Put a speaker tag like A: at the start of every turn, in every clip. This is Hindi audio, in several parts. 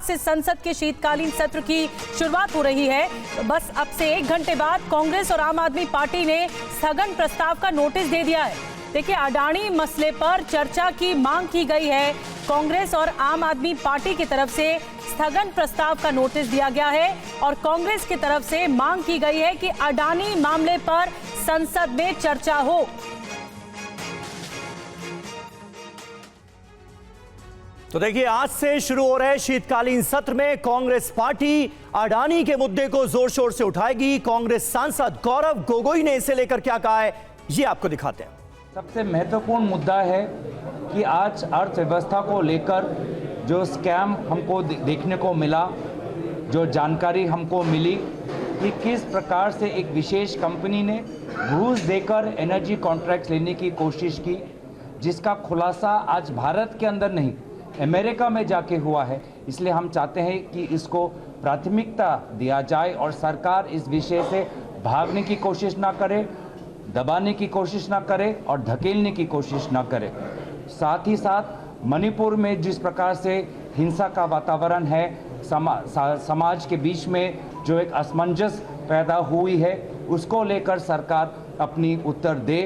A: से संसद के शीतकालीन सत्र की शुरुआत हो रही है। बस अब से 1 घंटे बाद कांग्रेस और आम आदमी पार्टी ने स्थगन प्रस्ताव का नोटिस दे दिया है। देखिए, अडानी मसले पर चर्चा की मांग की गई है। कांग्रेस और आम आदमी पार्टी की तरफ से स्थगन प्रस्ताव का नोटिस दिया गया है और कांग्रेस की तरफ से मांग की गई है कि अडानी मामले पर संसद में चर्चा हो।
B: तो देखिए, आज से शुरू हो रहे शीतकालीन सत्र में कांग्रेस पार्टी अडानी के मुद्दे को जोर शोर से उठाएगी। कांग्रेस सांसद गौरव गोगोई ने इसे लेकर क्या कहा है, ये आपको दिखाते हैं।
C: सबसे महत्वपूर्ण मुद्दा है कि आज अर्थव्यवस्था को लेकर जो स्कैम हमको देखने को मिला, जो जानकारी हमको मिली कि किस प्रकार से एक विशेष कंपनी ने घूस देकर एनर्जी कॉन्ट्रैक्ट्स लेने की कोशिश की, जिसका खुलासा आज भारत के अंदर नहीं अमेरिका में जाके हुआ है। इसलिए हम चाहते हैं कि इसको प्राथमिकता दिया जाए और सरकार इस विषय से भागने की कोशिश ना करे, दबाने की कोशिश ना करे और धकेलने की कोशिश ना करे। साथ ही साथ मणिपुर में जिस प्रकार से हिंसा का वातावरण है, समाज के बीच में जो एक असमंजस पैदा हुई है, उसको लेकर सरकार अपनी उत्तर दे।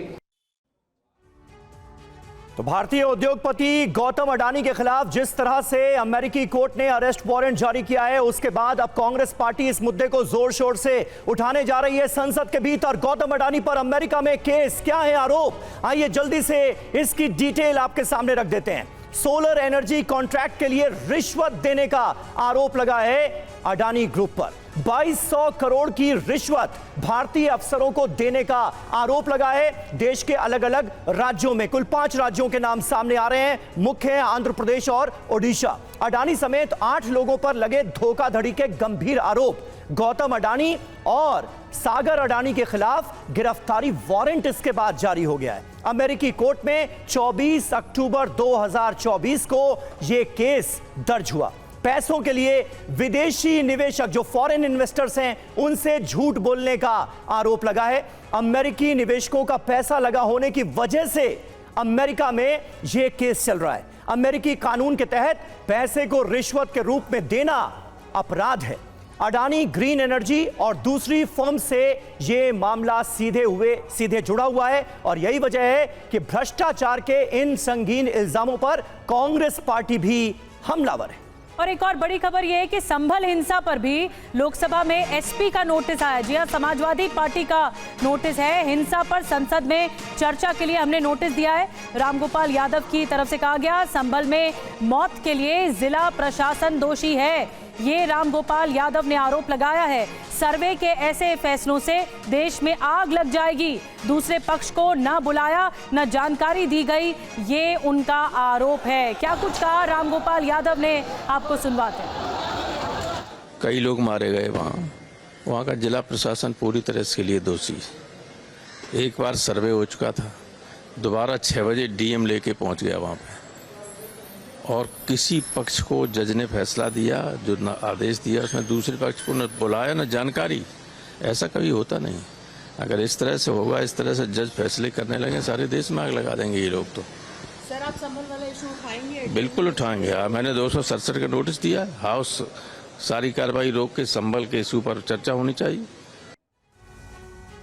B: तो भारतीय उद्योगपति गौतम अडानी के खिलाफ जिस तरह से अमेरिकी कोर्ट ने अरेस्ट वारंट जारी किया है, उसके बाद अब कांग्रेस पार्टी इस मुद्दे को जोर शोर से उठाने जा रही है संसद के भीतर। गौतम अडानी पर अमेरिका में केस, क्या है आरोप, आइए जल्दी से इसकी डिटेल आपके सामने रख देते हैं। सोलर एनर्जी कॉन्ट्रैक्ट के लिए रिश्वत देने का आरोप लगा है अडानी ग्रुप पर। 2200 करोड़ की रिश्वत भारतीय अफसरों को देने का आरोप लगा है। देश के अलग अलग राज्यों में कुल 5 राज्यों के नाम सामने आ रहे हैं। मुख्य है आंध्र प्रदेश और ओडिशा। अडानी समेत 8 लोगों पर लगे धोखाधड़ी के गंभीर आरोप। गौतम अडानी और सागर अडानी के खिलाफ गिरफ्तारी वारंट इसके बाद जारी हो गया है। अमेरिकी कोर्ट में 24 अक्टूबर 2024 को यह केस दर्ज हुआ। पैसों के लिए विदेशी निवेशक जो फॉरेन इन्वेस्टर्स हैं, उनसे झूठ बोलने का आरोप लगा है। अमेरिकी निवेशकों का पैसा लगा होने की वजह से अमेरिका में यह केस चल रहा है। अमेरिकी कानून के तहत पैसे को रिश्वत के रूप में देना अपराध है। अडानी ग्रीन एनर्जी और दूसरी फर्म से यह मामला सीधे जुड़ा हुआ है और यही वजह है कि भ्रष्टाचार के इन संगीन इल्जामों पर कांग्रेस पार्टी भी हमलावर है।
A: और एक और बड़ी खबर यह है कि संभल हिंसा पर भी लोकसभा में एसपी का नोटिस आया। जी हां, समाजवादी पार्टी का नोटिस है। हिंसा पर संसद में चर्चा के लिए हमने नोटिस दिया है। रामगोपाल यादव की तरफ से कहा गया, संभल में मौत के लिए जिला प्रशासन दोषी है। ये रामगोपाल यादव ने आरोप लगाया है। सर्वे के ऐसे फैसलों से देश में आग लग जाएगी। दूसरे पक्ष को न बुलाया, न जानकारी दी गई, ये उनका आरोप है। क्या कुछ कहा रामगोपाल यादव ने, आपको सुनवाते हैं।
D: कई लोग मारे गए वहाँ का जिला प्रशासन पूरी तरह इसके लिए दोषी। एक बार सर्वे हो चुका था, दोबारा 6 बजे डीएम लेके पहुँच गया वहाँ पे और किसी पक्ष को जज ने फैसला दिया, जो न आदेश दिया, उसमें दूसरे पक्ष को न बुलाया न जानकारी। ऐसा कभी होता नहीं। अगर इस तरह से होगा, इस तरह से जज फैसले करने लगे, सारे देश में आग लगा देंगे ये लोग। तो
A: सर, आप संभल वाला इशू उठाएंगे?
D: बिल्कुल उठाएंगे। मैंने 267 का नोटिस दिया। हाउस सारी कार्रवाई रोक के संभल के इशू पर चर्चा होनी चाहिए।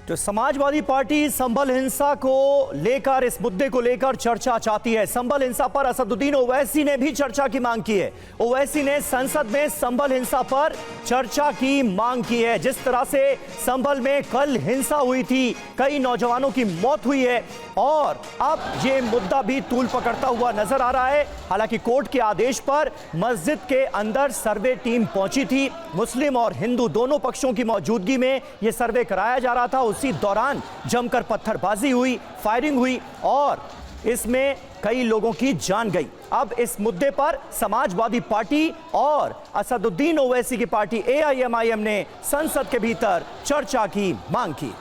B: तो समाजवादी पार्टी संभल हिंसा को लेकर, इस मुद्दे को लेकर चर्चा चाहती है। संभल हिंसा पर असदुद्दीन ओवैसी ने भी चर्चा की मांग की है। ओवैसी ने संसद में संभल हिंसा पर चर्चा की मांग की है। जिस तरह से संभल में कल हिंसा हुई थी, कई नौजवानों की मौत हुई है और अब ये मुद्दा भी तूल पकड़ता हुआ नजर आ रहा है। हालांकि कोर्ट के आदेश पर मस्जिद के अंदर सर्वे टीम पहुंची थी। मुस्लिम और हिंदू दोनों पक्षों की मौजूदगी में यह सर्वे कराया जा रहा था। उसी दौरान जमकर पत्थरबाजी हुई, फायरिंग हुई और इसमें कई लोगों की जान गई। अब इस मुद्दे पर समाजवादी पार्टी और असदुद्दीन ओवैसी की पार्टी AIMIM ने संसद के भीतर चर्चा की मांग की।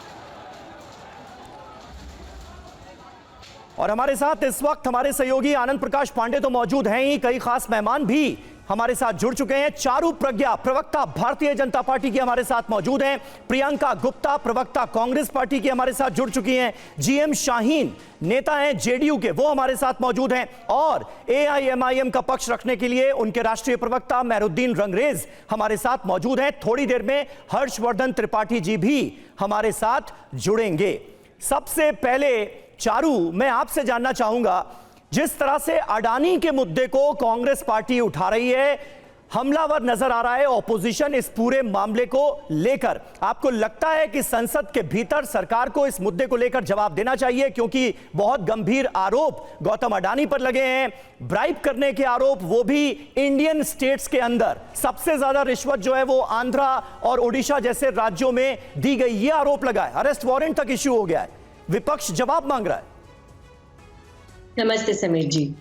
B: और हमारे साथ इस वक्त हमारे सहयोगी आनंद प्रकाश पांडे तो मौजूद हैं ही, कई खास मेहमान भी हमारे साथ जुड़ चुके हैं। चारू प्रज्ञा प्रवक्ता भारतीय जनता पार्टी की हमारे साथ मौजूद हैं। प्रियंका गुप्ता प्रवक्ता कांग्रेस पार्टी की हमारे साथ जुड़ चुकी हैं। जीएम शाहीन नेता हैं जेडीयू के, वो हमारे साथ मौजूद हैं। और एआईएमआईएम का पक्ष रखने के लिए उनके राष्ट्रीय प्रवक्ता मेहरुद्दीन रंगरेज हमारे साथ मौजूद हैं। थोड़ी देर में हर्षवर्धन त्रिपाठी जी भी हमारे साथ जुड़ेंगे। सबसे पहले चारू, मैं आपसे जानना चाहूंगा, जिस तरह से अडानी के मुद्दे को कांग्रेस पार्टी उठा रही है, हमलावर नजर आ रहा है ऑपोजिशन इस पूरे मामले को लेकर, आपको लगता है कि संसद के भीतर सरकार को इस मुद्दे को लेकर जवाब देना चाहिए? क्योंकि बहुत गंभीर आरोप गौतम अडानी पर लगे हैं, ब्राइब करने के आरोप, वो भी इंडियन स्टेट्स के अंदर। सबसे ज्यादा रिश्वत जो है वो आंध्रा और ओडिशा जैसे राज्यों में दी गई, ये आरोप लगा है। अरेस्ट वारंट तक इश्यू हो गया है। विपक्ष जवाब मांग रहा है।
E: नमस्ते समीर जी,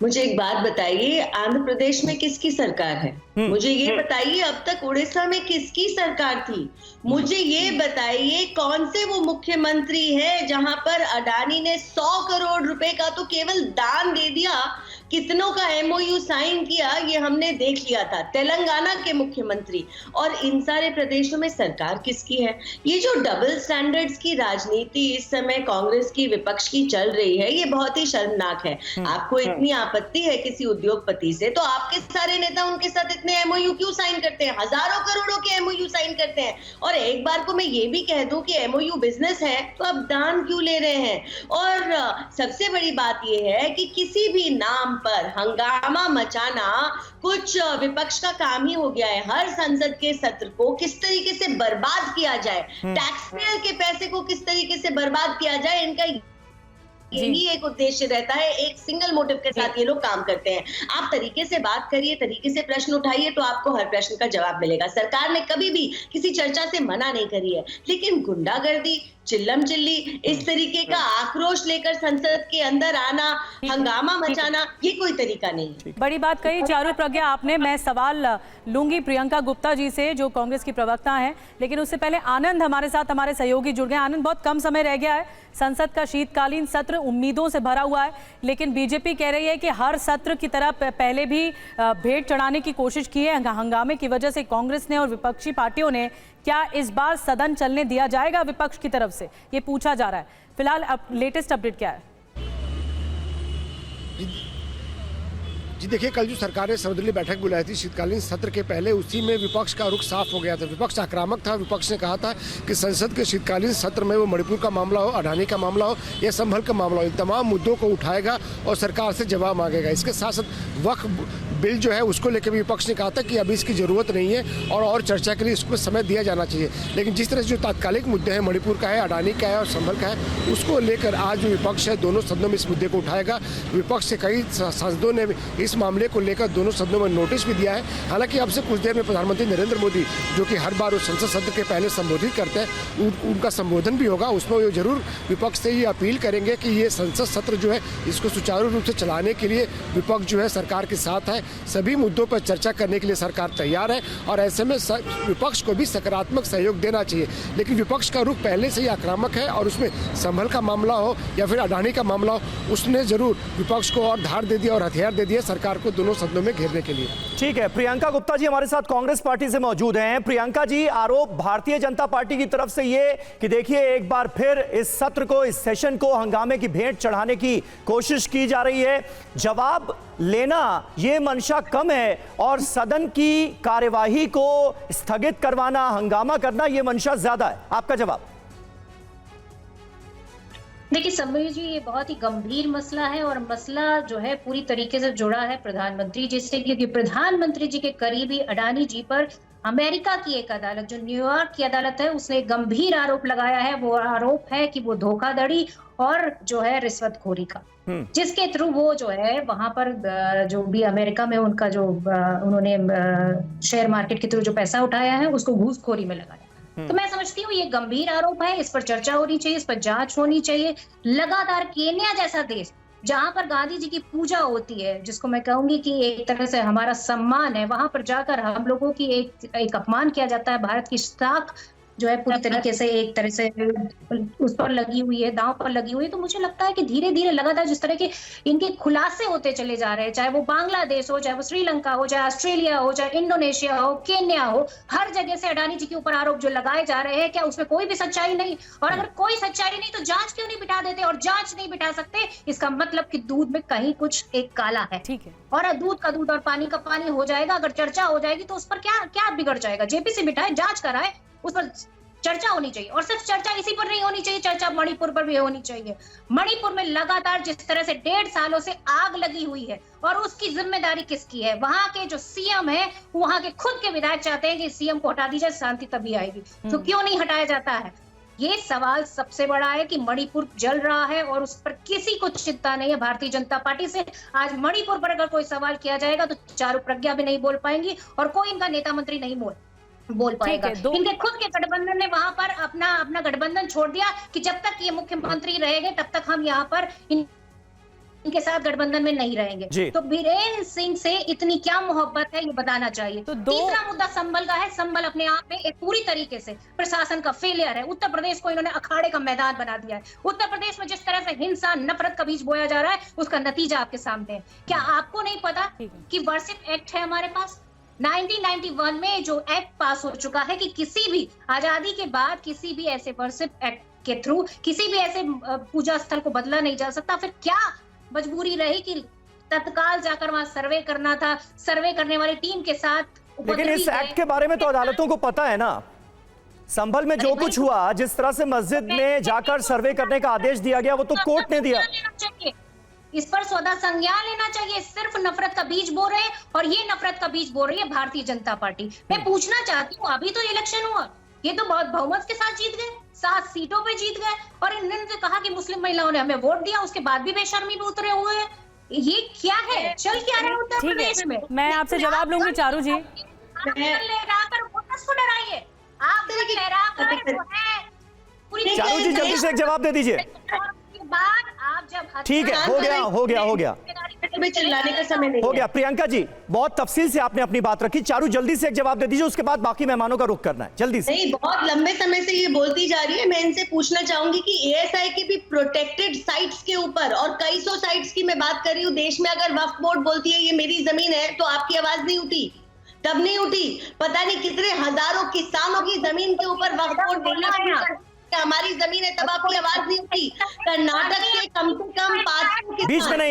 E: मुझे एक बात बताइए, आंध्र प्रदेश में किसकी सरकार है? मुझे ये बताइए अब तक उड़ीसा में किसकी सरकार थी? मुझे ये बताइए कौन से वो मुख्यमंत्री है जहां पर अडानी ने 100 करोड़ रुपए का तो केवल दान दे दिया, कितनों का एमओयू साइन किया ये हमने देख लिया था। तेलंगाना के मुख्यमंत्री, और इन सारे प्रदेशों में सरकार किसकी है? ये जो डबल स्टैंडर्ड्स की राजनीति इस समय कांग्रेस की, विपक्ष की चल रही है, ये बहुत ही शर्मनाक है। आपको इतनी आपत्ति है किसी उद्योगपति से, तो आपके सारे नेता उनके साथ इतने एमओयू क्यों साइन करते हैं? हजारों करोड़ों के एमओयू साइन करते हैं। और एक बार को मैं ये भी कह दूं कि एमओयू बिजनेस है, तो अब दान क्यों ले रहे हैं? और सबसे बड़ी बात यह है कि किसी भी नाम पर हंगामा मचाना कुछ विपक्ष का काम ही हो गया है। हर संसद के सत्र को किस तरीके से बर्बाद किया जाए, टैक्स पेयर के पैसे को किस तरीके से बर्बाद किया जाए, इनका यही एक उद्देश्य रहता है। एक सिंगल मोटिव के साथ ये लोग काम करते हैं। आप तरीके से बात करिए, तरीके से प्रश्न उठाइए, तो आपको हर प्रश्न का जवाब मिलेगा। सरकार ने कभी भी किसी चर्चा से मना नहीं करी है, लेकिन गुंडागर्दी, चिल्लम चिल्ली, इस तरीके का आक्रोश लेकर संसद के अंदर आना, हंगामा मचाना, ये कोई तरीका नहीं।
A: बड़ी बात कही चारू प्रज्ञा आपने। मैं सवाल लूंगी प्रियंका गुप्ता जी से जो कांग्रेस की प्रवक्ता हैं, लेकिन उससे पहले आनंद हमारे साथ, हमारे सहयोगी जुड़ गए। आनंद, बहुत कम समय रह गया है, संसद का शीतकालीन सत्र उम्मीदों से भरा हुआ है, लेकिन बीजेपी कह रही है कि हर सत्र की तरह पहले भी भेंट चढ़ाने की कोशिश की है। हंगामे की वजह से कांग्रेस ने और विपक्षी पार्टियों ने, क्या इस बार सदन चलने दिया जाएगा विपक्ष की तरफ से, ये पूछा जा रहा है। फिलहाल लेटेस्ट अपडेट क्या है?
F: जी देखिए, कल जो सरकार ने सर्वदलीय बैठक बुलाई थी शीतकालीन सत्र के पहले, उसी में विपक्ष का रुख साफ हो गया था। विपक्ष आक्रामक था। विपक्ष ने कहा था कि संसद के शीतकालीन सत्र में वो मणिपुर का मामला हो, अडानी का मामला हो या संभल का मामला हो, इन तमाम मुद्दों को उठाएगा और सरकार से जवाब मांगेगा। इसके साथ साथ वक्फ बिल जो है उसको लेकर भी विपक्ष ने कहा था कि अभी इसकी जरूरत नहीं है और चर्चा के लिए इसको समय दिया जाना चाहिए। लेकिन जिस तरह से जो तात्कालिक मुद्दे हैं, मणिपुर का है, अडानी का है और संभल का है, उसको लेकर आज जो विपक्ष है दोनों सदनों में इस मुद्दे को उठाएगा। विपक्ष से कई सांसदों ने इस मामले को लेकर दोनों सदनों में नोटिस भी दिया है। हालांकि अब से कुछ देर में प्रधानमंत्री नरेंद्र मोदी, जो कि हर बार उस संसद सत्र के पहले संबोधित करते हैं, उनका संबोधन भी होगा। उसमें वो जरूर विपक्ष से ये अपील करेंगे कि ये संसद सत्र जो है इसको सुचारू रूप से चलाने के लिए विपक्ष जो है सरकार के साथ है। सभी मुद्दों पर चर्चा करने के लिए सरकार तैयार है और ऐसे में विपक्ष को भी सकारात्मक सहयोग देना चाहिए। लेकिन विपक्ष का रुख पहले से ही आक्रामक है और उसमें संभल का मामला हो या फिर अडानी का मामला हो, उसने जरूर विपक्ष को और धार दे दिया और हथियार दे दिया सरकार को दोनों सदनों में घेरने के लिए।
B: ठीक है, प्रियंका गुप्ता जी हमारे साथ कांग्रेस पार्टी से मौजूद हैं। प्रियंका जी, आरोप भारतीय जनता पार्टी की तरफ से ये कि देखिए एक बार फिर इस सत्र को, इस सेशन को हंगामे की भेंट चढ़ाने की कोशिश की जा रही है। जवाब लेना ये मंशा कम है और सदन की कार्यवाही को स्थगित करवाना, हंगामा करना ये मंशा ज्यादा है। आपका जवाब?
G: देखिए समीर जी, ये बहुत ही गंभीर मसला है और मसला जो है पूरी तरीके से जुड़ा है प्रधानमंत्री जी से, क्योंकि प्रधानमंत्री जी के करीबी अडानी जी पर अमेरिका की एक अदालत, जो न्यूयॉर्क की अदालत है, उसने एक गंभीर आरोप लगाया है। वो आरोप है कि वो धोखाधड़ी और जो है रिश्वतखोरी का, जिसके थ्रू वो जो है वहां पर जो भी अमेरिका में उनका जो उन्होंने शेयर मार्केट के थ्रू जो पैसा उठाया है उसको घूसखोरी में लगाया। तो मैं समझती हूँ ये गंभीर आरोप है, इस पर चर्चा होनी चाहिए, इस पर जांच होनी चाहिए। लगातार केन्या जैसा देश जहां पर गांधी जी की पूजा होती है, जिसको मैं कहूंगी कि एक तरह से हमारा सम्मान है, वहां पर जाकर हम लोगों की एक अपमान किया जाता है, भारत की साख जो है पूरी तरीके से एक तरह से उस पर लगी हुई है, दांव पर लगी हुई है। तो मुझे लगता है कि धीरे धीरे लगातार जिस तरह के इनके खुलासे होते चले जा रहे हैं, चाहे वो बांग्लादेश हो, चाहे वो श्रीलंका हो, चाहे ऑस्ट्रेलिया हो, चाहे इंडोनेशिया हो, केन्या हो, हर जगह से अडानी जी के ऊपर आरोप जो लगाए जा रहे हैं, क्या उसमें कोई भी सच्चाई नहीं? और अगर कोई सच्चाई नहीं तो जांच क्यों नहीं बिठा देते? और जांच नहीं बिठा सकते, इसका मतलब कि दूध में कहीं कुछ एक काला है।
A: ठीक है।
G: और दूध का दूध और पानी का पानी हो जाएगा। अगर चर्चा हो जाएगी तो उस पर क्या क्या बिगड़ जाएगा? जेपीसी बिठाए, जांच कराए, उस पर चर्चा होनी चाहिए। और सिर्फ चर्चा इसी पर नहीं होनी चाहिए, चर्चा मणिपुर पर भी होनी चाहिए। मणिपुर में लगातार जिस तरह से 1.5 सालों से आग लगी हुई है, और उसकी जिम्मेदारी किसकी है? वहां के जो सीएम है, वहां के खुद के विधायक चाहते हैं कि सीएम को हटा दीजिए, शांति तभी आएगी। तो क्यों नहीं हटाया जाता है? ये सवाल सबसे बड़ा है कि मणिपुर जल रहा है और उस पर किसी को चिंता नहीं है भारतीय जनता पार्टी से। आज मणिपुर पर अगर कोई सवाल किया जाएगा तो चारू प्रज्ञा भी नहीं बोल पाएंगी और कोई इनका नेता मंत्री नहीं बोल पाएगा। इनके खुद के गठबंधन ने वहां पर अपना गठबंधन छोड़ दिया कि जब तक ये मुख्यमंत्री रहेंगे तब तक हम यहाँ पर इनके साथ गठबंधन में नहीं रहेंगे। तो बीरेन सिंह से इतनी क्या मोहब्बत है, ये बताना चाहिए। तो तीसरा मुद्दा संभल का है। संभल अपने आप में एक पूरी तरीके से प्रशासन का फेलियर है। उत्तर प्रदेश को इन्होंने अखाड़े का मैदान बना दिया है। उत्तर प्रदेश में जिस तरह से हिंसा, नफरत का बीज बोया जा रहा है, उसका नतीजा आपके सामने है। क्या आपको नहीं पता कि वर्शिप एक्ट है हमारे पास? 1991 में जो एक्ट पास हो चुका है कि किसी भी आजादी के बाद किसी भी ऐसे वर्शिप एक्ट के थ्रू किसी भी ऐसे पूजा स्थल को बदला नहीं जा सकता। फिर क्या मजबूरी रही कि तत्काल जाकर वहां सर्वे करना था? सर्वे करने वाली टीम के साथ,
B: लेकिन इस एक्ट के बारे में तो अदालतों को पता है ना। संभल में जो कुछ हुआ, जिस तरह से मस्जिद में जाकर सर्वे करने का आदेश दिया गया, वो तो कोर्ट ने दिया।
G: इस पर स्वतः संज्ञान लेना चाहिए। सिर्फ नफरत का बीज बो रहे हैं, और ये नफरत का बीज बो रही है भारतीय जनता पार्टी। मैं पूछना चाहती हूँ, अभी तो इलेक्शन हुआ, ये तो बहुत बहुमत के साथ जीत गए, 7 सीटों पे जीत गए, और इन्होंने तो कहा कि मुस्लिम महिलाओं ने हमें वोट दिया, उसके बाद भी बेशर्मी पे उतरे हुए हैं। ये क्या है? चल क्या रहा है उत्तर प्रदेश में?
A: मैं आपसे जवाब लूंगी चारू जी।
G: लहराकर वोटर्स को डराइए। आप लहराकर जो है पूरी
B: चारू जी जल्दी से एक जवाब दे दीजिए।
G: बाद आप जब
B: ठीक है, हो गया
E: चिल्लाने का समय नहीं
B: हो गया। प्रियंका जी, बहुत तफसील से आपने अपनी बात रखी। चारू जल्दी से एक जवाब दे दीजिए, उसके बाद बाकी मेहमानों का रुख करना है। जल्दी से।
E: नहीं, बहुत लंबे समय से ये बोलती जा रही है। मैं इनसे पूछना चाहूंगी कि एएसआई की भी प्रोटेक्टेड साइट्स के ऊपर, और कई सौ साइट्स की मैं बात कर रही हूँ देश में, अगर वक्फ बोर्ड बोलती है ये मेरी जमीन है, तो आपकी आवाज नहीं उठी? तब नहीं उठी। पता नहीं कितने हजारों किसानों की जमीन के ऊपर वक्फ बोर्ड बोलना है हमारी जमीन है, तब आपकी आवाज नहीं उठी। कर्नाटक के कम से कम 5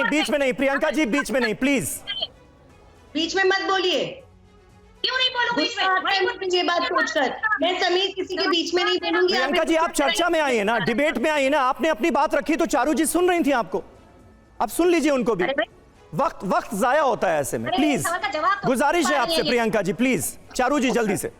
B: बीच में नहीं प्रियंका जी, बीच में नहीं, प्लीज
E: बीच में मत बोलिए।
G: क्यों नहीं बोलूं बीच में?
E: ये बात सोचकर मैं समीर किसी के बीच में नहीं बोलूंगी।
B: प्रियंका जी, आप चर्चा में आई है ना, डिबेट में आई है ना, आपने अपनी बात रखी तो चारू जी सुन रही थी आपको, अब सुन लीजिए उनको भी। वक्त जाया होता है ऐसे में। प्लीज गुजारिश है आपसे प्रियंका जी, प्लीज। चारू जी जल्दी से।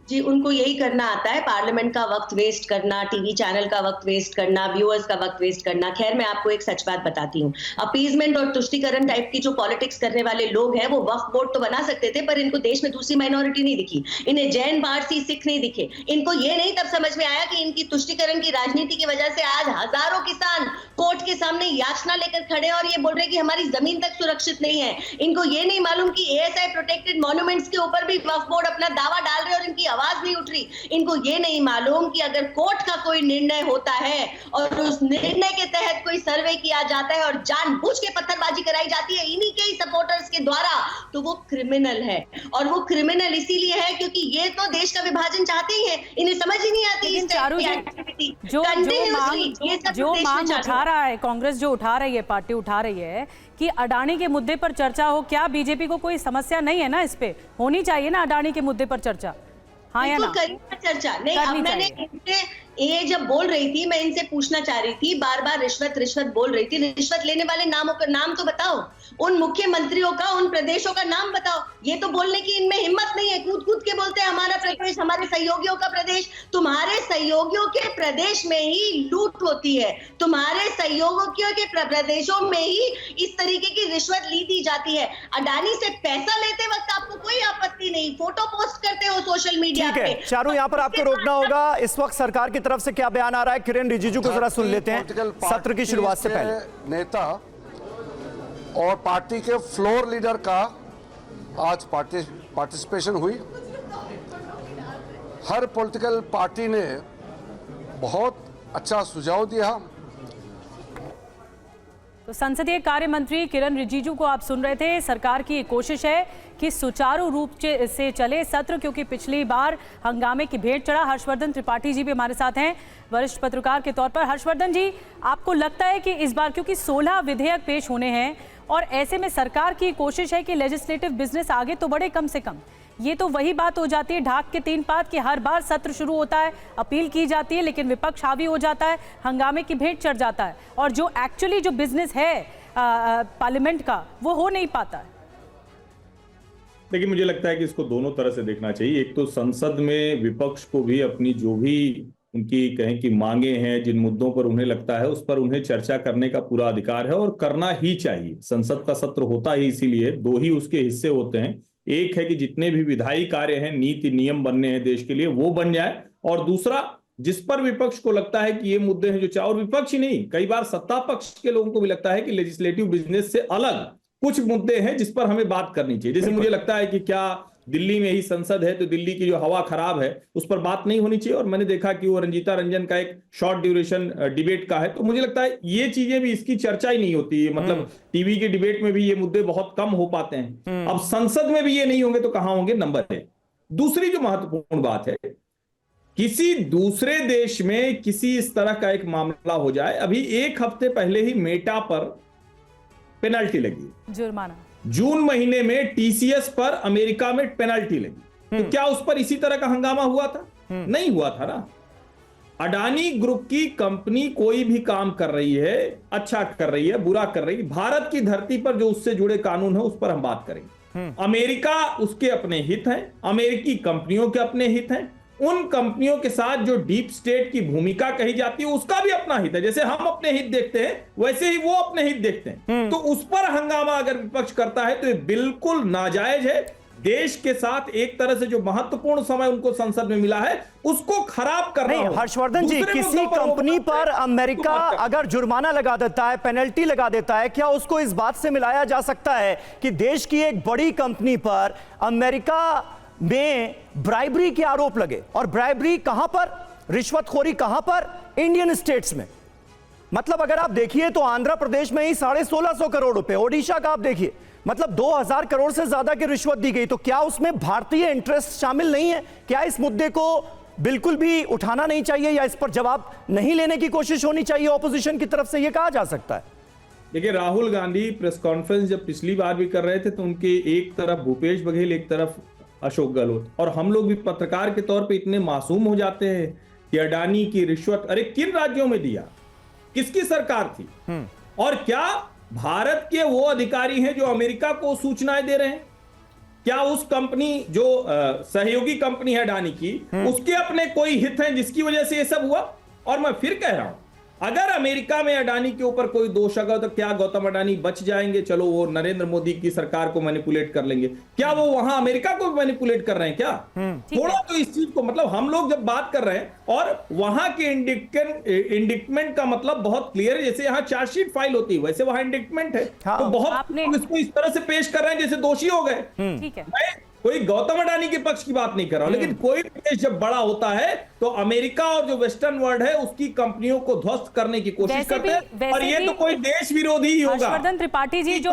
E: जी, उनको यही करना आता है, पार्लियामेंट का वक्त वेस्ट करना, टीवी चैनल का वक्त वेस्ट करना, व्यूअर्स का वक्त वेस्ट करना। खैर, मैं आपको एक सच बात बताती हूँ। अपीजमेंट और तुष्टीकरण टाइप की जो पॉलिटिक्स करने वाले लोग हैं, वो वक्फ बोर्ड तो बना सकते थे, पर इनको देश में दूसरी माइनॉरिटी नहीं दिखी। इन्हें जैन, पारसी, सिख नहीं दिखे। इनको ये नहीं तब समझ में आया कि इनकी तुष्टीकरण की राजनीति की वजह से आज हजारों किसान कोर्ट के सामने याचना लेकर खड़े और ये बोल रहे कि हमारी जमीन तक सुरक्षित नहीं है। इनको ये नहीं मालूम कि एएसआई प्रोटेक्टेड मॉन्यूमेंट्स के ऊपर भी वक्फ बोर्ड अपना दावा डाल रहे और इनकी आवाज नहीं उठ रही। इनको ये नहीं मालूम कि अगर कोर्ट का कोई निर्णय होता है और उस निर्णय के तहत कोई सर्वे किया जाता है और जानबूझ के पत्थरबाजी कराई जाती है इन्हीं के ही सपोर्टर्स के द्वारा, तो वो क्रिमिनल है। और वो क्रिमिनल इसीलिए है क्योंकि ये तो देश का विभाजन चाहते ही हैं। इन्हें समझ ही नहीं आती इस
A: चारू जी, जो मांग उठा रहा है कांग्रेस, जो उठा रही है पार्टी, उठा रही है कि अडानी के मुद्दे पर चर्चा हो, क्या बीजेपी को कोई समस्या नहीं है ना? इस पे होनी चाहिए ना अडानी के मुद्दे पर चर्चा, हाँ या ना?
E: चर्चा नहीं। अब मैंने इनसे ये जब बोल रही थी, मैं इनसे पूछना चाह रही थी, बार बार रिश्वत बोल रही थी। रिश्वत लेने वाले नामों का नाम तो बताओ, उन मुख्यमंत्रियों का, उन प्रदेशों का नाम बताओ। ये तो बोलने की इनमें हिम्मत नहीं है। कूद के बोलते हैं हमारा प्रदेश, हमारे सहयोगियों का प्रदेश। तुम्हारे सहयोगियों के प्रदेश में ही लूट होती है, तुम्हारे सहयोगियों के प्रदेशों में ही इस तरीके की रिश्वत ली दी जाती है। अडानी से पैसा लेते वक्त आपको कोई आपत्ति नहीं, फोटो पोस्ट करते हो सोशल मीडिया पे।
B: चारू, यहाँ पर आपको रोकना होगा। इस वक्त सरकार की तरफ से क्या बयान आ रहा है, किरण रिजिजू को जरा सुन लेते हैं सत्र की शुरुआत से पहले।
H: नेता और पार्टी के फ्लोर लीडर का आज पार्टिसिपेशन हुई हर पॉलिटिकल पार्टी ने बहुत अच्छा सुझाव दिया।
A: तो संसदीय कार्य मंत्री किरण रिजिजू को आप सुन रहे थे। सरकार की कोशिश है कि सुचारू रूप से चले सत्र, क्योंकि पिछली बार हंगामे की भेंट चढ़ा। हर्षवर्धन त्रिपाठी जी भी हमारे साथ हैं वरिष्ठ पत्रकार के तौर पर। हर्षवर्धन जी, आपको लगता है कि इस बार क्योंकि 16 विधेयक पेश होने हैं और ऐसे में सरकार की कोशिश है कि लेजिस्लेटिव बिजनेस आगे तो बढ़े कम से कम, ये तो वही बात हो जाती है ढाक के 3 पात कि हर बार सत्र शुरू होता है, अपील की जाती है, लेकिन विपक्ष हावी हो जाता है, हंगामे की भेंट चढ़ जाता है और जो एक्चुअली जो बिजनेस है पार्लियामेंट का वो हो नहीं पाता है।
I: देखिए, मुझे लगता है कि इसको दोनों तरह से देखना चाहिए। एक तो संसद में विपक्ष को भी अपनी जो भी उनकी कहें कि मांगे हैं, जिन मुद्दों पर उन्हें लगता है उस पर उन्हें चर्चा करने का पूरा अधिकार है और करना ही चाहिए। संसद का सत्र होता ही इसीलिए, 2 ही उसके हिस्से होते हैं। एक है कि जितने भी विधायी कार्य हैं, नीति नियम बनने हैं देश के लिए, वो बन जाए, और दूसरा जिस पर विपक्ष को लगता है कि ये मुद्दे हैं जो चाहे, और विपक्ष ही नहीं, कई बार सत्ता पक्ष के लोगों को भी लगता है कि लेजिस्लेटिव बिजनेस से अलग कुछ मुद्दे हैं जिस पर हमें बात करनी चाहिए। जैसे मुझे लगता है कि क्या दिल्ली में ही संसद है तो दिल्ली की जो हवा खराब है उस पर बात नहीं होनी चाहिए, और मैंने देखा कि वो रंजीता रंजन का एक शॉर्ट ड्यूरेशन डिबेट का है, तो मुझे लगता है ये चीजें भी, इसकी चर्चा ही नहीं होती है। मतलब टीवी के डिबेट में भी ये मुद्दे बहुत कम हो पाते हैं, अब संसद में भी ये नहीं होंगे तो कहां होंगे, नंबर 1। दूसरी जो महत्वपूर्ण बात है, किसी दूसरे देश में किसी इस तरह का एक मामला हो जाए, अभी 1 हफ्ते पहले ही मेटा पर पेनल्टी लगी,
A: जुर्माना,
I: जून महीने में टीसीएस पर अमेरिका में पेनल्टी लगी, तो क्या उस पर इसी तरह का हंगामा हुआ था? नहीं हुआ था ना। अडानी ग्रुप की कंपनी कोई भी काम कर रही है, अच्छा कर रही है, बुरा कर रही है, भारत की धरती पर जो उससे जुड़े कानून है उस पर हम बात करेंगे। अमेरिका, उसके अपने हित हैं, अमेरिकी कंपनियों के अपने हित हैं, उन कंपनियों के साथ जो डीप स्टेट की भूमिका कही जाती है उसका भी अपना हित है। जैसे हम अपने हित देखते हैं वैसे ही वो अपने हित देखते हैं, तो उस पर हंगामा अगर विपक्ष करता है तो ये बिल्कुल नाजायज है। देश के साथ एक तरह से जो महत्वपूर्ण समय उनको संसद में मिला है उसको खराब कर रहा है।
B: हर्षवर्धन जी, किसी कंपनी पर अमेरिका अगर जुर्माना लगा देता है, पेनल्टी लगा देता है, क्या उसको इस बात से मिलाया जा सकता है कि देश की एक बड़ी कंपनी पर अमेरिका में ब्राइबरी के आरोप लगे? और ब्राइबरी कहां पर, रिश्वतखोरी कहां पर? इंडियन स्टेट्स में। मतलब अगर आप देखिए तो आंध्र प्रदेश में ही 1650 करोड़ रुपए, ओडिशा का आप देखिए, मतलब 2000 करोड़ से ज्यादा की रिश्वत दी गई। तो क्या उसमें भारतीय इंटरेस्ट शामिल नहीं है? क्या इस मुद्दे को बिल्कुल भी उठाना नहीं चाहिए या इस पर जवाब नहीं लेने की कोशिश होनी चाहिए ऑपोजिशन की तरफ से, यह कहा जा सकता है?
I: देखिए, राहुल गांधी प्रेस कॉन्फ्रेंस जब पिछली बार भी कर रहे थे तो उनके एक तरफ भूपेश बघेल, एक तरफ अशोक गहलोत, और हम लोग भी पत्रकार के तौर पे इतने मासूम हो जाते हैं कि अडानी की रिश्वत, अरे किन राज्यों में दिया, किसकी सरकार थी, और क्या भारत के वो अधिकारी हैं जो अमेरिका को सूचनाएं दे रहे हैं? क्या उस कंपनी जो सहयोगी कंपनी है अडानी की, उसके अपने कोई हित हैं जिसकी वजह से ये सब हुआ? और मैं फिर कह रहा हूं, अगर अमेरिका में अडानी के ऊपर कोई दोष अगर तो क्या गौतम अडानी बच जाएंगे? चलो वो नरेंद्र मोदी की सरकार को मैनिपुलेट कर लेंगे, क्या वो वहां अमेरिका को मैनिपुलेट कर रहे हैं क्या? थोड़ा तो इस चीज को, मतलब हम लोग जब बात कर रहे हैं और वहां के इंडिक्टमेंट का मतलब बहुत क्लियर है, जैसे यहाँ चार्जशीट फाइल होती है वैसे वहां इंडिक्टमेंट है। तो बहुत इसको इस तरह से पेश कर रहे हैं जैसे दोषी हो गए।
A: ठीक है,
I: कोई गौतम अडानी के पक्ष की बात नहीं कर रहा हूं, लेकिन कोई देश जब बड़ा होता है तो अमेरिका और जो वेस्टर्न वर्ल्ड है उसकी कंपनियों को ध्वस्त करने की कोशिश करते हैं, और ये तो कोई देश विरोधी ही होगा।
A: हर्षवर्धन त्रिपाठी जी, जो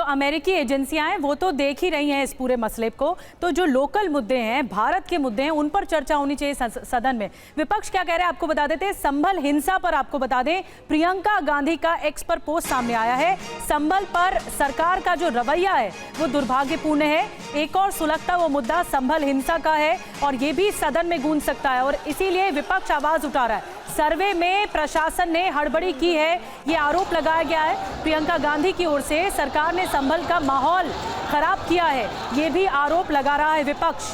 A: अमेरिकी एजेंसियां हैं वो तो देख ही रही हैं इस पूरे मसले को, तो जो लोकल मुद्दे हैं, भारत के मुद्दे हैं, उन पर चर्चा होनी चाहिए सदन में। विपक्ष क्या कह रहे हैं आपको बता देते हैं। संभल हिंसा पर आपको बता दें, प्रियंका गांधी का एक्स पर पोस्ट सामने आया है। संभल पर सरकार का जो रवैया है वो दुर्भाग्यपूर्ण है। एक और सुलगता वो मुद्दा संभल हिंसा का है और ये भी सदन में गूंज सकता है, और इसीलिए विपक्ष आवाज उठा रहा है। सर्वे में प्रशासन ने हड़बड़ी की है, ये आरोप लगाया गया है प्रियंका गांधी की ओर से। सरकार ने संभल का माहौल खराब किया है, ये भी आरोप लगा रहा है विपक्ष।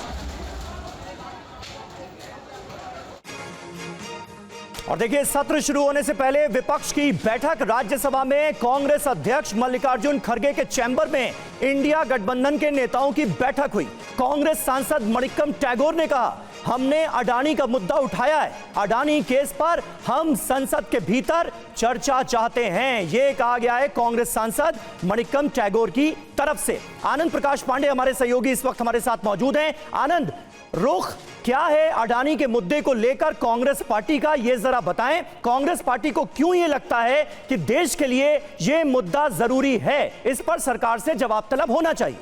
B: और देखिए, सत्र शुरू होने से पहले विपक्ष की बैठक राज्यसभा में कांग्रेस अध्यक्ष मल्लिकार्जुन खड़गे के चैम्बर में इंडिया गठबंधन के नेताओं की बैठक हुई। कांग्रेस सांसद मणिक्कम टैगोर ने कहा हमने अडानी का मुद्दा उठाया है। अडानी केस पर हम संसद के भीतर चर्चा चाहते हैं, यह कहा गया है कांग्रेस सांसद मणिक्कम टैगोर की तरफ से। आनंद प्रकाश पांडे हमारे सहयोगी इस वक्त हमारे साथ मौजूद हैं। आनंद, रुख क्या है अडानी के मुद्दे को लेकर कांग्रेस पार्टी का, यह जरा बताएं। कांग्रेस पार्टी को क्यों यह लगता है कि देश के लिए यह मुद्दा जरूरी है, इस पर सरकार से जवाब तलब होना चाहिए?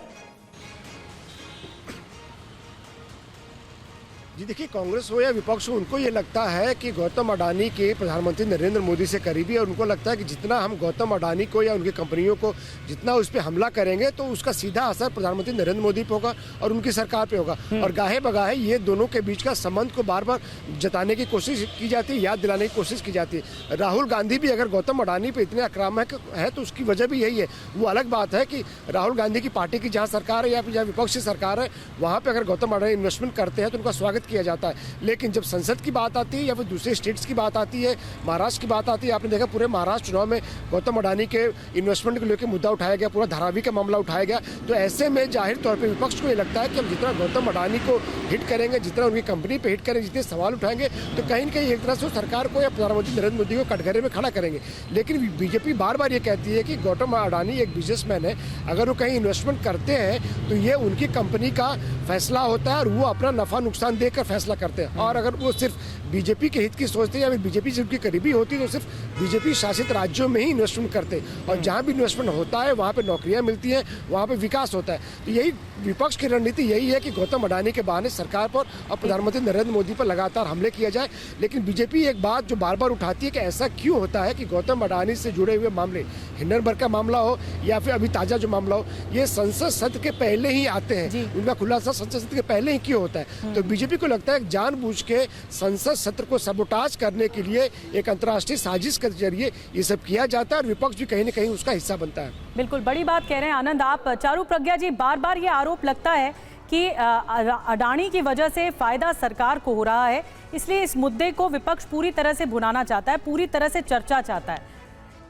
F: जी देखिए, कांग्रेस हो या विपक्ष हो, उनको ये लगता है कि गौतम अडानी के प्रधानमंत्री नरेंद्र मोदी से करीबी है और उनको लगता है कि जितना हम गौतम अडानी को या उनकी कंपनियों को जितना उस पर हमला करेंगे तो उसका सीधा असर प्रधानमंत्री नरेंद्र मोदी पे होगा और उनकी सरकार पे होगा। और गाहे बगाहे ये दोनों के बीच का संबंध को बार बार जताने की कोशिश की जाती है, याद दिलाने की कोशिश की जाती है। राहुल गांधी भी अगर गौतम अडानी पे इतने आक्रामक है तो उसकी वजह भी यही है। वो अलग बात है कि राहुल गांधी की पार्टी की जहाँ सरकार है या फिर जहाँ विपक्ष की सरकार है, वहाँ पर अगर गौतम अडानी इन्वेस्टमेंट करते हैं तो उनका स्वागत किया जाता है। लेकिन जब संसद की बात आती है या फिर दूसरे स्टेट्स की बात आती है, महाराष्ट्र की बात आती है, आपने देखा पूरे महाराष्ट्र चुनाव में गौतम अडानी के इन्वेस्टमेंट को लेकर मुद्दा उठाया गया, पूरा धारावी का मामला उठाया गया। तो ऐसे में जाहिर तौर पर विपक्ष को ये लगता है कि हम जितना गौतम अडानी को हिट करेंगे, जितना उनकी कंपनी पे हिट करेंगे, जितने सवाल उठाएंगे, तो कहीं न कहीं एक तरह से सरकार को या प्रधानमंत्री नरेंद्र मोदी को कटघरे में खड़ा करेंगे। लेकिन बीजेपी बार बार ये कहती है कि गौतम अडानी एक बिजनेसमैन है, अगर वो कहीं इन्वेस्टमेंट करते हैं तो ये उनकी कंपनी का फैसला होता है और वो अपना नफा नुकसान देखकर फैसला करते हैं। और अगर वो सिर्फ बीजेपी के हित की सोचते या फिर बीजेपी से उनकी करीबी होती तो सिर्फ बीजेपी शासित राज्यों में ही इन्वेस्टमेंट करते, और जहां भी इन्वेस्टमेंट होता है वहां पे नौकरियां मिलती हैं, वहां पे विकास होता है। तो यही विपक्ष की रणनीति यही है कि गौतम अडानी के बहाने सरकार पर और प्रधानमंत्री नरेंद्र मोदी पर लगातार हमले किया जाए। लेकिन बीजेपी एक बात जो बार बार उठाती है कि ऐसा क्यों होता है कि गौतम अडानी से जुड़े हुए मामले, हिंडनबर्ग का मामला हो या फिर अभी ताजा जो मामला हो, ये संसद सत्र के पहले ही आते हैं, उनका खुलासा संसद सत्र के पहले ही क्यों होता है? तो बीजेपी को लगता है जानबूझ के संसद सत्र को सबोटाज करने के लिए एक अंतर्राष्ट्रीय साजिश के जरिए ये सब किया जाता है और विपक्ष भी कहीं न कहीं उसका हिस्सा बनता है।
A: बिल्कुल बड़ी बात कह रहे हैं आनंद आप। चारू प्रज्ञा जी, बार बार ये आरोप लगता है कि अडानी की वजह से फायदा सरकार को हो रहा है, इसलिए इस मुद्दे को विपक्ष पूरी तरह से भुनाना चाहता है, पूरी तरह से चर्चा चाहता है।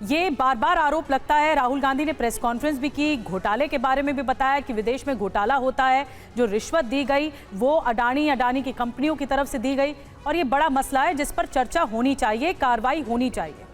A: ये बार बार आरोप लगता है। राहुल गांधी ने प्रेस कॉन्फ्रेंस भी की, घोटाले के बारे में भी बताया कि विदेश में घोटाला होता है, जो रिश्वत दी गई वो अडानी की कंपनियों की तरफ से दी गई, और ये बड़ा मसला है जिस पर चर्चा होनी चाहिए, कार्रवाई होनी चाहिए।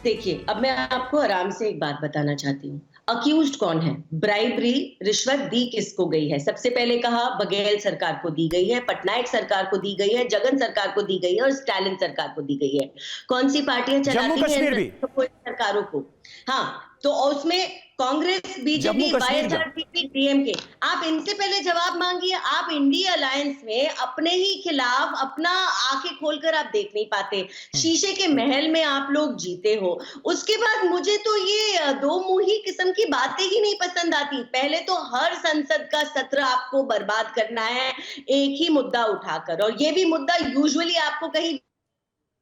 E: देखिए, अब मैं आपको आराम से एक बात बताना चाहती हूँ। अक्यूज्ड कौन है? ब्राइबरी, रिश्वत दी किसको गई है? सबसे पहले कहा बघेल सरकार को दी गई है, पटनायक सरकार को दी गई है, जगन सरकार को दी गई है और स्टालिन सरकार को दी गई है। कौन सी पार्टियां चलाती हैं सरकारों को? हाँ, तो उसमें कांग्रेस, बीजेपी, वाईएसआरसीपी, डीएमके। आप इनसे पहले जवाब मांगिए। आप इंडिया अलायंस में अपने ही खिलाफ अपना आंखें खोलकर आप देख नहीं पाते। शीशे के महल में आप लोग जीते हो। उसके बाद मुझे तो ये दो मुंही किस्म की बातें ही नहीं पसंद आती। पहले तो हर संसद का सत्र आपको बर्बाद करना है एक ही मुद्दा उठाकर, और ये भी मुद्दा यूजुअली आपको कहीं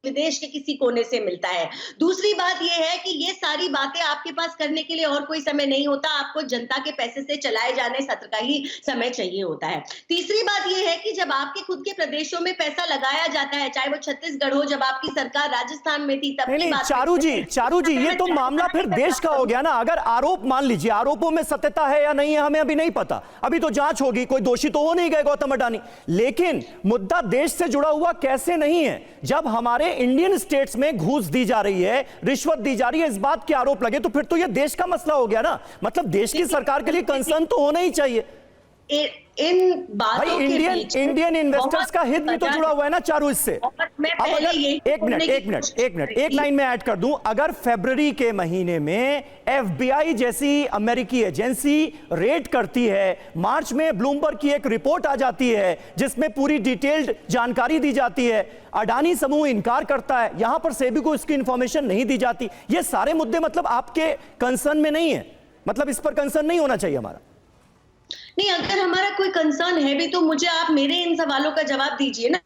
E: विदेश के किसी कोने से मिलता है। दूसरी बात यह है कि ये सारी बातें आपके पास करने के लिए और कोई समय नहीं होता, आपको जनता के पैसे से चलाए जाने सत्र का ही समय चाहिए होता है। तीसरी बात यह है कि जब आपके खुद के प्रदेशों में पैसा लगाया जाता है, चाहे वो छत्तीसगढ़ हो, जब आपकी सरकार राजस्थान में थी तब की बात।
B: चारू जी ये तो मामला फिर देश का हो गया ना। अगर आरोप मान लीजिए, आरोपों में सत्यता है या नहीं है हमें अभी नहीं पता, अभी तो जांच होगी, कोई दोषी तो हो नहीं गए गौतम अडानी, लेकिन मुद्दा देश से जुड़ा हुआ कैसे नहीं है? जब हमारे इंडियन स्टेट्स में घूस दी जा रही है, रिश्वत दी जा रही है, इस बात के आरोप लगे, तो फिर तो यह देश का मसला हो गया ना। मतलब देश की सरकार के लिए कंसर्न तो होना ही चाहिए।
E: इन बातों के बीच
B: इंडियन इन्वेस्टर्स का हित भी तो जुड़ा हुआ है ना चारू इससे। एक लाइन में ऐड कर दूं, अगर फरवरी के महीने में FBI जैसी अमेरिकी एजेंसी रेड करती है, मार्च में ब्लूमबर्ग की एक रिपोर्ट आ जाती है जिसमें पूरी डिटेल्ड जानकारी दी जाती है, अडानी समूह इनकार करता है, यहां पर सेबी को इसकी इंफॉर्मेशन नहीं दी जाती, ये सारे मुद्दे मतलब आपके कंसर्न में नहीं है? मतलब इस पर कंसर्न नहीं होना चाहिए हमारा?
E: नहीं, अगर हमारा कोई कंसर्न है भी तो मुझे आप मेरे इन सवालों का जवाब दीजिए ना।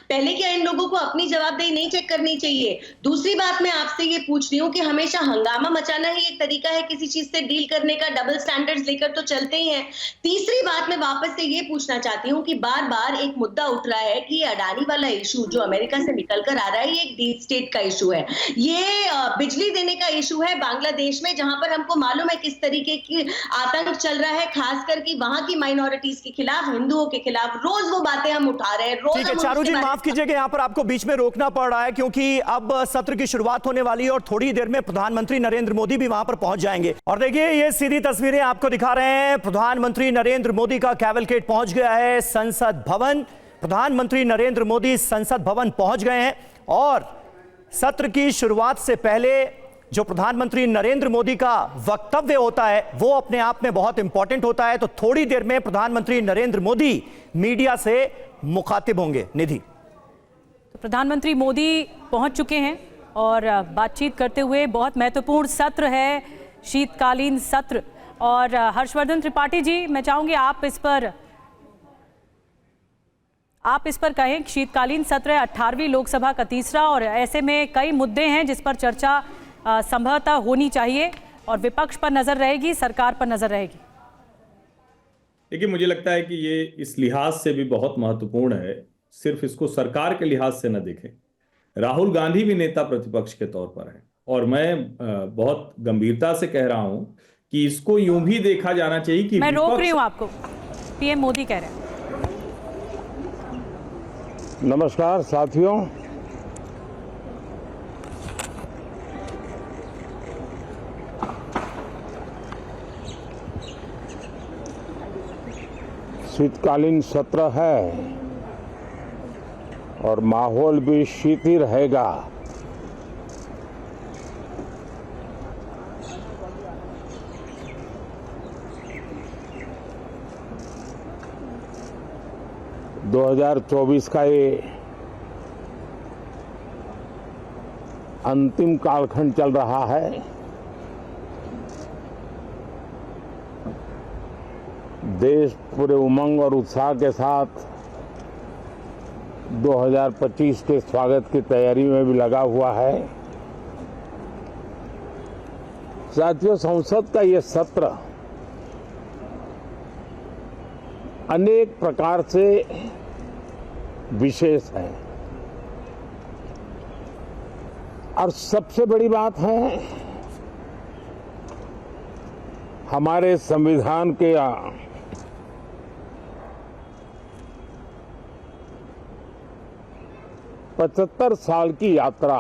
E: पहले क्या इन लोगों को अपनी जवाबदेही नहीं चेक करनी चाहिए? दूसरी बात मैं आपसे ये पूछ रही हूँ कि हमेशा हंगामा मचाना ही एक तरीका है किसी चीज से डील करने का? डबल स्टैंडर्ड्स लेकर तो चलते ही हैं। तीसरी बात मैं वापस से ये पूछना चाहती हूँ कि बार बार एक मुद्दा उठ रहा है कि अडानी वाला इशू जो अमेरिका से निकल कर आ रहा है, ये एक डीप स्टेट का इशू है, ये बिजली देने का इशू है बांग्लादेश में, जहां पर हमको मालूम है किस तरीके की आतंक चल रहा है, खासकर कि वहां यहाँ की माइनॉरिटीज के खिलाफ, हिंदुओं के खिलाफ रोज वो बातें हम उठा रहे हैं। रोज
B: ठीक है
E: हम
B: चारू जी,
E: उसके
B: माफ कीजिएगा, यहाँ पर आपको बीच में रोकना पड़ रहा है क्योंकि अब सत्र की शुरुआत होने वाली है और थोड़ी देर में प्रधानमंत्री नरेंद्र मोदी भी वहां पर पहुंच जाएंगे। और देखिए ये सीधी तस्वीरें आपको दिखा रहे हैं, प्रधानमंत्री नरेंद्र मोदी का कैवलकेड पहुंच गया है संसद भवन। प्रधानमंत्री नरेंद्र मोदी संसद भवन पहुंच गए हैं और सत्र की शुरुआत से पहले जो प्रधानमंत्री नरेंद्र मोदी का वक्तव्य होता है वो अपने आप में बहुत इंपॉर्टेंट होता है। तो थोड़ी देर में प्रधानमंत्री नरेंद्र मोदी मीडिया से मुखातिब होंगे। निधि,
A: तो प्रधानमंत्री मोदी पहुंच चुके हैं और बातचीत करते हुए, बहुत महत्वपूर्ण सत्र है, शीतकालीन सत्र। और हर्षवर्धन त्रिपाठी जी, मैं चाहूंगी आप इस पर कहें। शीतकालीन सत्र 18वीं लोकसभा का तीसरा और ऐसे में कई मुद्दे हैं जिस पर चर्चा संभवतः होनी चाहिए और विपक्ष पर नजर रहेगी, सरकार पर नजर रहेगी।
I: देखिए मुझे लगता है कि ये इस लिहाज से भी बहुत महत्वपूर्ण है, सिर्फ इसको सरकार के लिहाज से न देखें। राहुल गांधी भी नेता प्रतिपक्ष के तौर पर है और मैं बहुत गंभीरता से कह रहा हूं कि इसको यूं भी देखा जाना चाहिए कि
A: मैं रोक रही हूं आपको, पीएम मोदी कह रहे हैं।
J: नमस्कार साथियों, शीतकालीन सत्र है और माहौल भी शीत ही रहेगा। – 2024 का ये अंतिम कालखंड चल रहा है। देश पूरे उमंग और उत्साह के साथ 2025 के स्वागत की तैयारी में भी लगा हुआ है। साथियों, संसद का ये सत्र अनेक प्रकार से विशेष है और सबसे बड़ी बात है हमारे संविधान के 75 साल की यात्रा,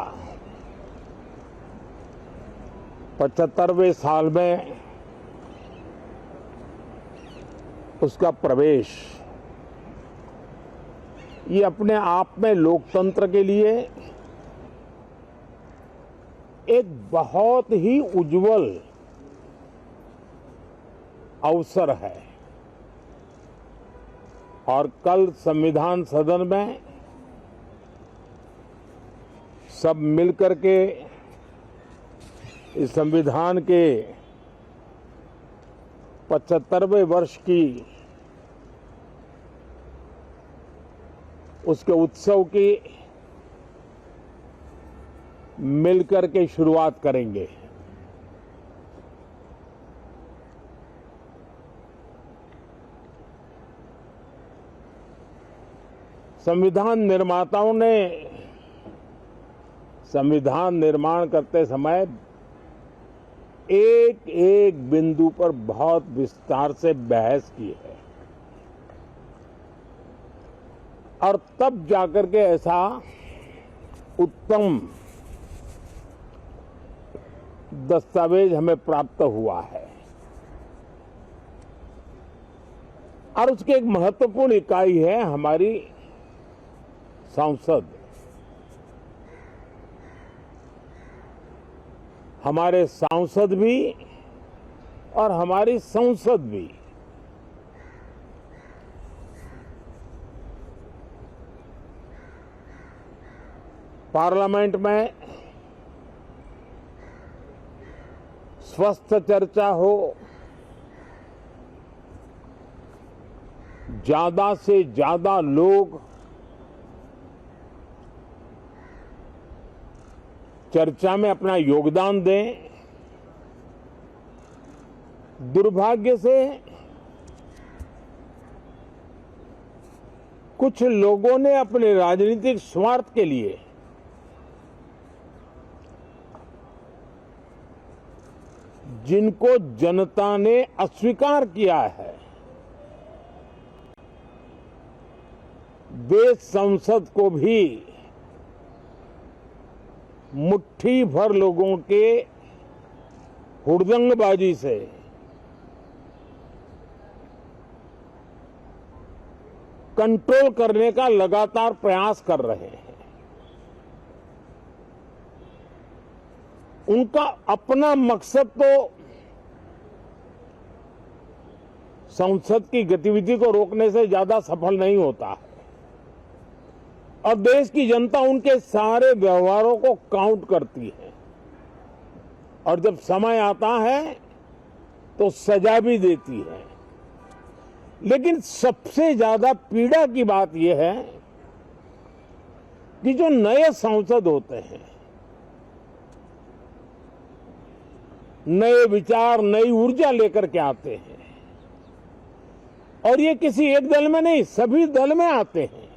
J: 75वें साल में उसका प्रवेश, ये अपने आप में लोकतंत्र के लिए एक बहुत ही उज्जवल अवसर है। और कल संविधान सदन में सब मिलकर के इस संविधान के 75वें वर्ष की उसके उत्सव की मिलकर के शुरुआत करेंगे। संविधान निर्माताओं ने संविधान निर्माण करते समय एक एक बिंदु पर बहुत विस्तार से बहस की है और तब जाकर के ऐसा उत्तम दस्तावेज हमें प्राप्त हुआ है। और उसकी एक महत्वपूर्ण इकाई है हमारी संसद। हमारे सांसद भी और हमारी संसद भी पार्लियामेंट में स्वस्थ चर्चा हो, ज्यादा से ज्यादा लोग चर्चा में अपना योगदान दें। दुर्भाग्य से कुछ लोगों ने अपने राजनीतिक स्वार्थ के लिए जिनको जनता ने अस्वीकार किया है देश संसद को भी मुट्ठी भर लोगों के हुड़दंगबाजी से कंट्रोल करने का लगातार प्रयास कर रहे हैं। उनका अपना मकसद तो संसद की गतिविधि को रोकने से ज्यादा सफल नहीं होता है और देश की जनता उनके सारे व्यवहारों को काउंट करती है और जब समय आता है तो सजा भी देती है। लेकिन सबसे ज्यादा पीड़ा की बात यह है कि जो नए सांसद होते हैं, नए विचार, नई ऊर्जा लेकर के आते हैं और ये किसी एक दल में नहीं, सभी दल में आते हैं।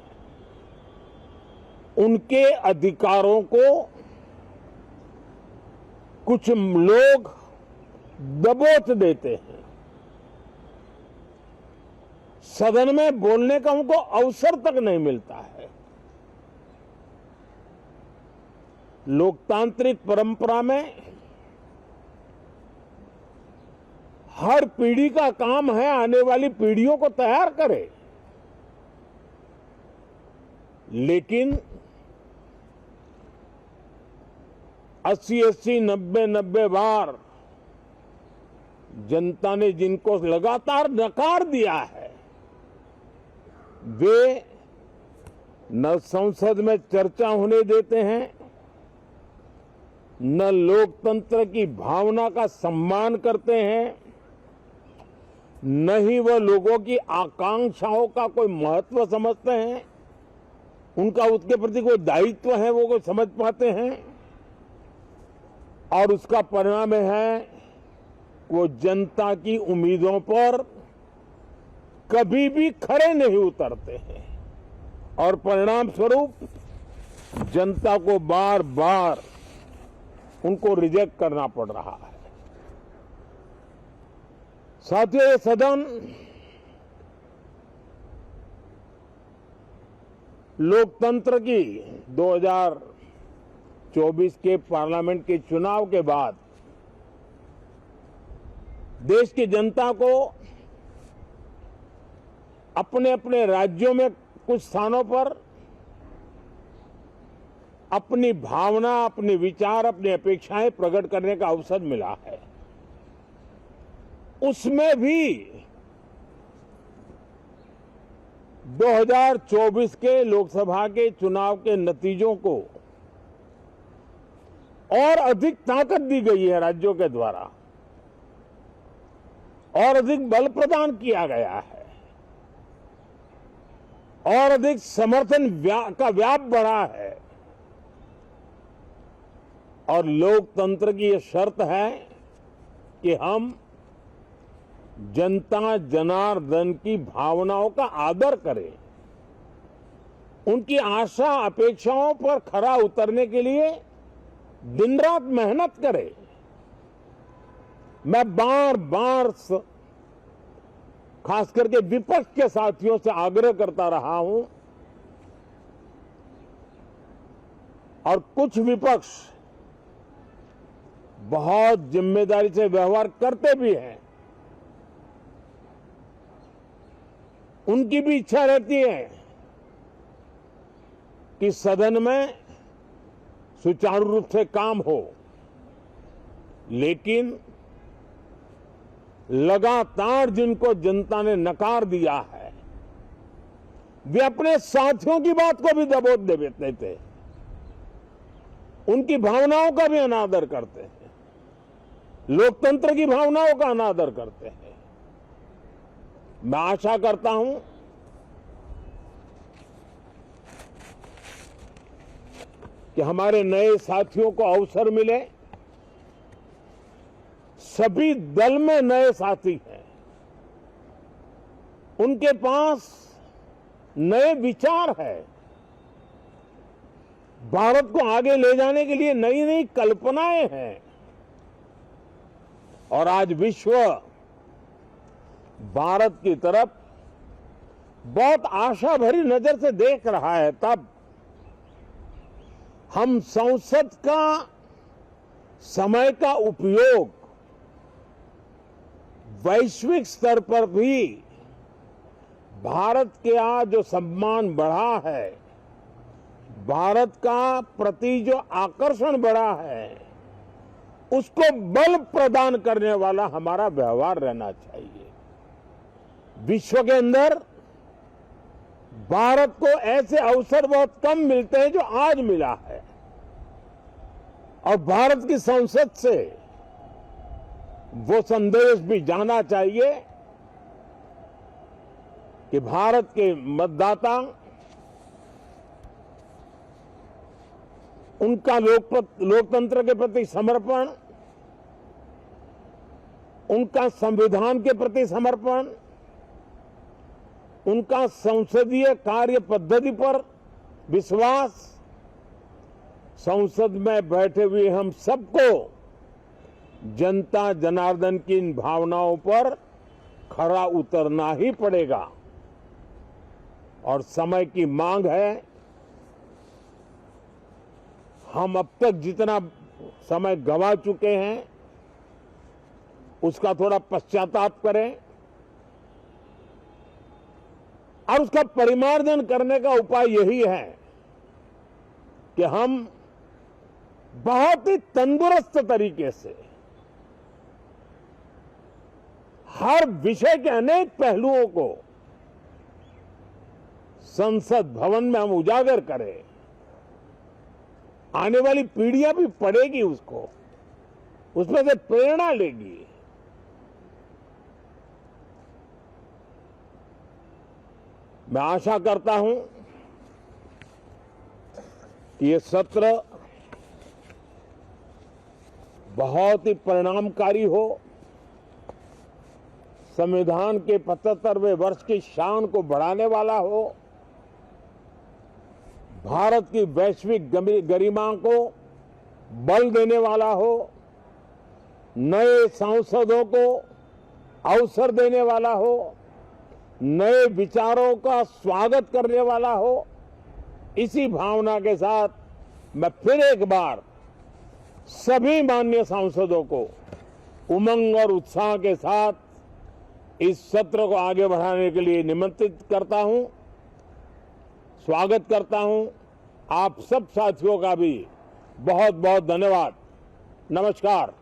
J: उनके अधिकारों को कुछ लोग दबोच देते हैं। सदन में बोलने का उनको अवसर तक नहीं मिलता है। लोकतांत्रिक परंपरा में हर पीढ़ी का काम है आने वाली पीढ़ियों को तैयार करे, लेकिन 80-80, 90-90 बार जनता ने जिनको लगातार नकार दिया है, वे न संसद में चर्चा होने देते हैं, न लोकतंत्र की भावना का सम्मान करते हैं, न ही वह लोगों की आकांक्षाओं का कोई महत्व समझते हैं, उनका उसके प्रति कोई दायित्व है वो कोई समझ पाते हैं। और उसका परिणाम है वो जनता की उम्मीदों पर कभी भी खरे नहीं उतरते हैं और परिणाम स्वरूप जनता को बार बार उनको रिजेक्ट करना पड़ रहा है। साथियों, ये सदन लोकतंत्र की 2024 के पार्लियामेंट के चुनाव के बाद देश की जनता को अपने अपने राज्यों में कुछ स्थानों पर अपनी भावना, अपने विचार, अपनी अपेक्षाएं प्रकट करने का अवसर मिला है। उसमें भी 2024 के लोकसभा के चुनाव के नतीजों को और अधिक ताकत दी गई है राज्यों के द्वारा और अधिक बल प्रदान किया गया है और अधिक समर्थन का व्याप बढ़ा है। और लोकतंत्र की यह शर्त है कि हम जनता जनार्दन की भावनाओं का आदर करें, उनकी आशा अपेक्षाओं पर खरा उतरने के लिए दिन रात मेहनत करें। मैं बार बार खास करके विपक्ष के साथियों से आग्रह करता रहा हूं और कुछ विपक्ष बहुत जिम्मेदारी से व्यवहार करते भी हैं। उनकी भी इच्छा रहती है कि सदन में सुचारू रूप से काम हो, लेकिन लगातार जिनको जनता ने नकार दिया है, वे अपने साथियों की बात को भी दबोच देते थे, उनकी भावनाओं का भी अनादर करते हैं, लोकतंत्र की भावनाओं का अनादर करते हैं। मैं आशा करता हूं कि हमारे नए साथियों को अवसर मिले। सभी दल में नए साथी हैं, उनके पास नए विचार है, भारत को आगे ले जाने के लिए नई नई कल्पनाएं हैं और आज विश्व भारत की तरफ बहुत आशा भरी नजर से देख रहा है, तब हम संसद का समय का उपयोग वैश्विक स्तर पर भी भारत के आज जो सम्मान बढ़ा है, भारत का प्रति जो आकर्षण बढ़ा है, उसको बल प्रदान करने वाला हमारा व्यवहार रहना चाहिए। विश्व के अंदर भारत को ऐसे अवसर बहुत कम मिलते हैं जो आज मिला है, और भारत की संसद से वो संदेश भी जाना चाहिए कि भारत के मतदाता उनका लोकतंत्र के प्रति समर्पण, उनका संविधान के प्रति समर्पण, उनका संसदीय कार्य पद्धति पर विश्वास, संसद में बैठे हुए हम सबको जनता जनार्दन की इन भावनाओं पर खरा उतरना ही पड़ेगा। और समय की मांग है, हम अब तक जितना समय गंवा चुके हैं उसका थोड़ा पश्चाताप करें और उसका परिमार्जन करने का उपाय यही है कि हम बहुत ही तंदुरुस्त तरीके से हर विषय के अनेक पहलुओं को संसद भवन में हम उजागर करें। आने वाली पीढ़ियां भी पढ़ेगी उसको, उसमें से प्रेरणा लेगी। मैं आशा करता हूं कि ये सत्र बहुत ही परिणामकारी हो, संविधान के 75वें वर्ष की शान को बढ़ाने वाला हो, भारत की वैश्विक गरिमा को बल देने वाला हो, नए सांसदों को अवसर देने वाला हो, नए विचारों का स्वागत करने वाला हो। इसी भावना के साथ मैं फिर एक बार सभी माननीय सांसदों को उमंग और उत्साह के साथ इस सत्र को आगे बढ़ाने के लिए निमंत्रित करता हूं, स्वागत करता हूं। आप सब साथियों का भी बहुत बहुत धन्यवाद। नमस्कार।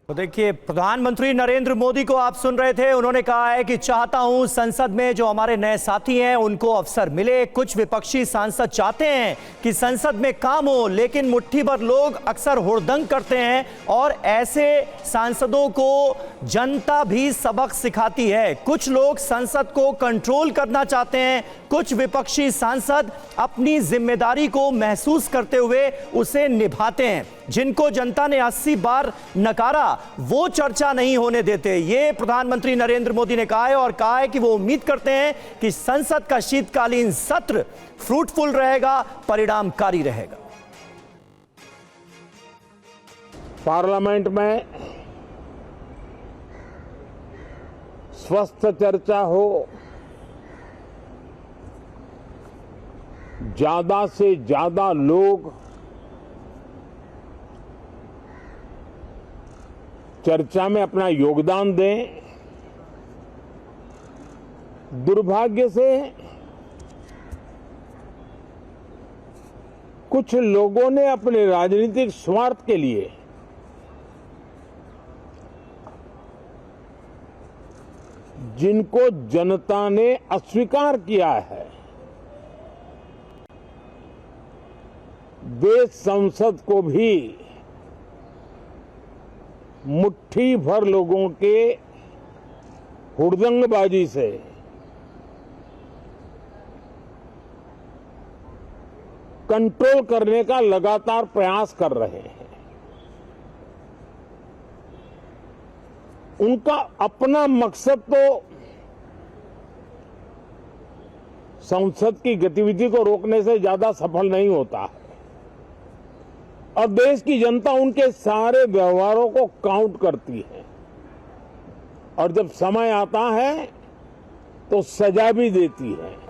B: तो देखिए, प्रधानमंत्री नरेंद्र मोदी को आप सुन रहे थे। उन्होंने कहा है कि चाहता हूं संसद में जो हमारे नए साथी हैं उनको अवसर मिले। कुछ विपक्षी सांसद चाहते हैं कि संसद में काम हो, लेकिन मुट्ठी भर लोग अक्सर हुड़दंग करते हैं और ऐसे सांसदों को जनता भी सबक सिखाती है। कुछ लोग संसद को कंट्रोल करना चाहते हैं, कुछ विपक्षी सांसद अपनी जिम्मेदारी को महसूस करते हुए उसे निभाते हैं। जिनको जनता ने 80 बार नकारा वो चर्चा नहीं होने देते, ये प्रधानमंत्री नरेंद्र मोदी ने कहा है। और कहा है कि वो उम्मीद करते हैं कि संसद का शीतकालीन सत्र फ्रूटफुल रहेगा, परिणामकारी रहेगा।
J: पार्लियामेंट में स्वस्थ चर्चा हो, ज्यादा से ज्यादा लोग चर्चा में अपना योगदान दें। दुर्भाग्य से कुछ लोगों ने अपने राजनीतिक स्वार्थ के लिए जिनको जनता ने अस्वीकार किया है, वे संसद को भी मुट्ठी भर लोगों के हुड़दंगबाजी से कंट्रोल करने का लगातार प्रयास कर रहे हैं। उनका अपना मकसद तो संसद की गतिविधि को रोकने से ज्यादा सफल नहीं होता है, और देश की जनता उनके सारे व्यवहारों को काउंट करती है। और जब समय आता है तो सजा भी देती है।